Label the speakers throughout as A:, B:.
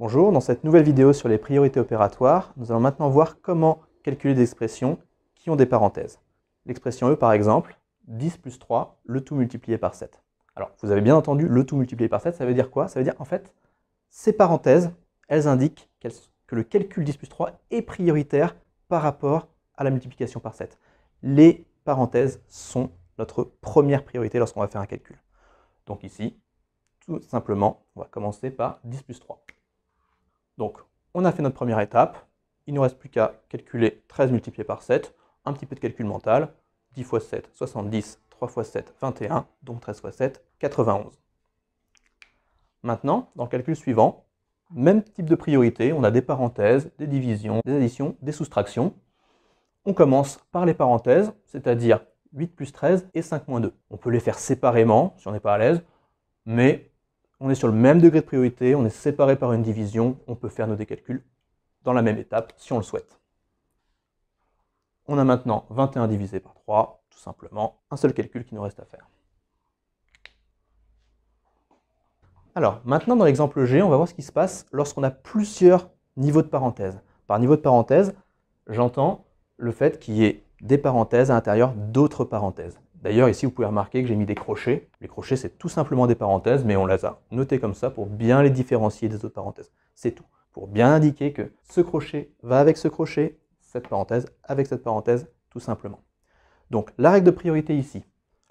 A: Bonjour, dans cette nouvelle vidéo sur les priorités opératoires, nous allons maintenant voir comment calculer des expressions qui ont des parenthèses. L'expression E par exemple, 10 plus 3, le tout multiplié par 7. Alors, vous avez bien entendu, le tout multiplié par 7, ça veut dire quoi? Ça veut dire en fait, ces parenthèses, elles indiquent que le calcul 10 plus 3 est prioritaire par rapport à la multiplication par 7. Les parenthèses sont notre première priorité lorsqu'on va faire un calcul. Donc ici, tout simplement, on va commencer par 10 plus 3. Donc, on a fait notre première étape. Il ne nous reste plus qu'à calculer 13 multiplié par 7. Un petit peu de calcul mental. 10 fois 7, 70. 3 fois 7, 21. Donc 13 fois 7, 91. Maintenant, dans le calcul suivant, même type de priorité. On a des parenthèses, des divisions, des additions, des soustractions. On commence par les parenthèses, c'est-à-dire 8 plus 13 et 5 moins 2. On peut les faire séparément si on n'est pas à l'aise, mais on est sur le même degré de priorité, on est séparé par une division, on peut faire nos décalculs dans la même étape si on le souhaite. On a maintenant 21 divisé par 3, tout simplement, un seul calcul qui nous reste à faire. Alors, maintenant dans l'exemple G, on va voir ce qui se passe lorsqu'on a plusieurs niveaux de parenthèses. Par niveau de parenthèse, j'entends le fait qu'il y ait des parenthèses à l'intérieur d'autres parenthèses. D'ailleurs, ici, vous pouvez remarquer que j'ai mis des crochets. Les crochets, c'est tout simplement des parenthèses, mais on les a notés comme ça pour bien les différencier des autres parenthèses. C'est tout. Pour bien indiquer que ce crochet va avec ce crochet, cette parenthèse avec cette parenthèse, tout simplement. Donc, la règle de priorité ici,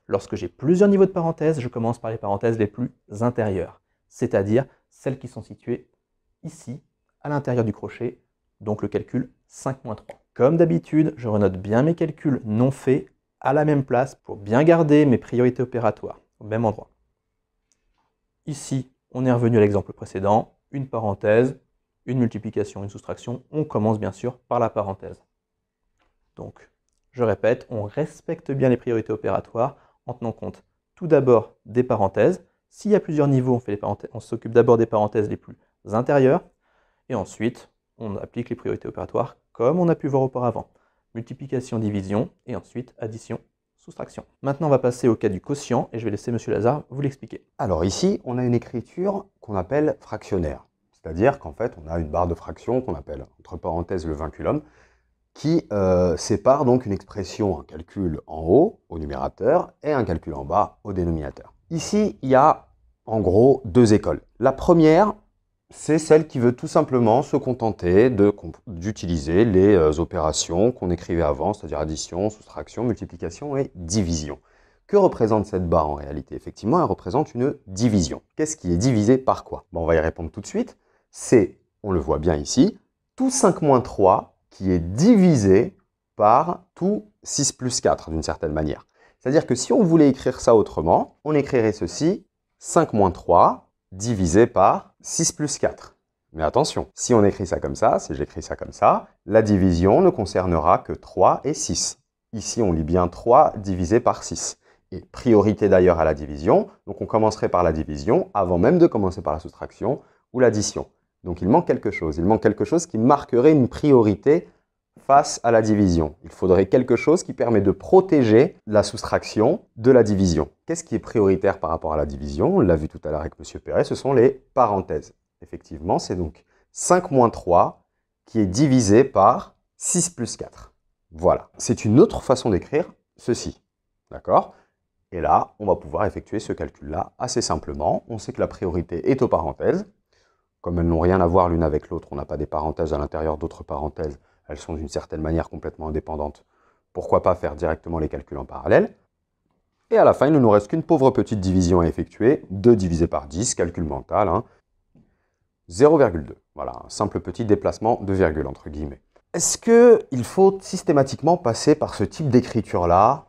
A: lorsque j'ai plusieurs niveaux de parenthèses, je commence par les parenthèses les plus intérieures, c'est-à-dire celles qui sont situées ici, à l'intérieur du crochet, donc le calcul 5-3. Comme d'habitude, je renote bien mes calculs non faits à la même place pour bien garder mes priorités opératoires au même endroit. Ici, on est revenu à l'exemple précédent, une parenthèse, une multiplication, une soustraction. On commence bien sûr par la parenthèse. Donc, je répète, on respecte bien les priorités opératoires en tenant compte tout d'abord des parenthèses. S'il y a plusieurs niveaux, on s'occupe d'abord des parenthèses les plus intérieures et ensuite, on applique les priorités opératoires comme on a pu voir auparavant. Multiplication, division, et ensuite addition, soustraction. Maintenant, on va passer au cas du quotient, et je vais laisser M. Lazare vous l'expliquer.
B: Alors ici, on a une écriture qu'on appelle fractionnaire. C'est-à-dire qu'en fait, on a une barre de fraction qu'on appelle, entre parenthèses, le vinculum, qui sépare donc une expression, un calcul en haut, au numérateur, et un calcul en bas, au dénominateur. Ici, il y a en gros deux écoles. La première, c'est celle qui veut tout simplement se contenter d'utiliser les opérations qu'on écrivait avant, c'est-à-dire addition, soustraction, multiplication et division. Que représente cette barre en réalité? Effectivement, elle représente une division. Qu'est-ce qui est divisé par quoi? On va y répondre tout de suite. C'est, on le voit bien ici, tout 5 moins 3 qui est divisé par tout 6 plus 4 d'une certaine manière. C'est-à-dire que si on voulait écrire ça autrement, on écrirait ceci, 5 moins 3 divisé par 6 plus 4. Mais attention, si on écrit ça comme ça, si j'écris ça comme ça, la division ne concernera que 3 et 6. Ici, on lit bien 3 divisé par 6. Et priorité d'ailleurs à la division, donc on commencerait par la division avant même de commencer par la soustraction ou l'addition. Donc il manque quelque chose qui marquerait une priorité face à la division. Il faudrait quelque chose qui permet de protéger la soustraction de la division. Qu'est-ce qui est prioritaire par rapport à la division? On l'a vu tout à l'heure avec M. Perret, ce sont les parenthèses. Effectivement, c'est donc 5 moins 3 qui est divisé par 6 plus 4. Voilà. C'est une autre façon d'écrire ceci. D'accord? Et là, on va pouvoir effectuer ce calcul-là assez simplement. On sait que la priorité est aux parenthèses. Comme elles n'ont rien à voir l'une avec l'autre, on n'a pas des parenthèses à l'intérieur d'autres parenthèses, elles sont d'une certaine manière complètement indépendantes. Pourquoi pas faire directement les calculs en parallèle? Et à la fin, il ne nous reste qu'une pauvre petite division à effectuer. 2 divisé par 10, calcul mental, 0,2. Voilà, un simple petit déplacement de virgule, entre guillemets. Est-ce qu'il faut systématiquement passer par ce type d'écriture-là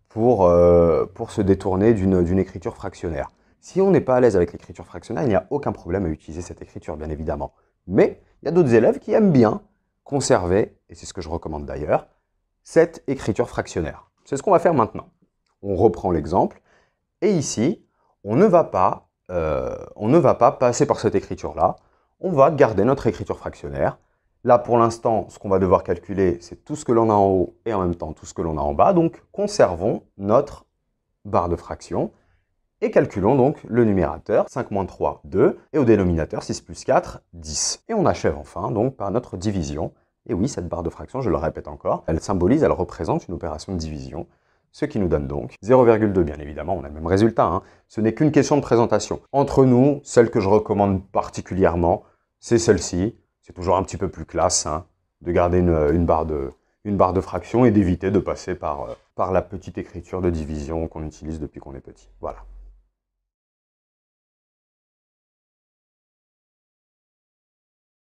B: pour se détourner d'une écriture fractionnaire? Si on n'est pas à l'aise avec l'écriture fractionnaire, il n'y a aucun problème à utiliser cette écriture, bien évidemment. Mais il y a d'autres élèves qui aiment bien conserver, et c'est ce que je recommande d'ailleurs, cette écriture fractionnaire. C'est ce qu'on va faire maintenant. On reprend l'exemple, et ici, on ne va pas passer par cette écriture-là, on va garder notre écriture fractionnaire. Là, pour l'instant, ce qu'on va devoir calculer, c'est tout ce que l'on a en haut et en même temps tout ce que l'on a en bas. Donc, conservons notre barre de fraction. Et calculons donc le numérateur, 5 moins 3, 2, et au dénominateur, 6 plus 4, 10. Et on achève enfin donc par notre division. Et oui, cette barre de fraction, je le répète encore, elle symbolise, elle représente une opération de division, ce qui nous donne donc 0,2. Bien évidemment, on a le même résultat, hein. Ce n'est qu'une question de présentation. Entre nous, celle que je recommande particulièrement, c'est celle-ci. C'est toujours un petit peu plus classe, hein, de garder une barre de fraction et d'éviter de passer par la petite écriture de division qu'on utilise depuis qu'on est petit. Voilà.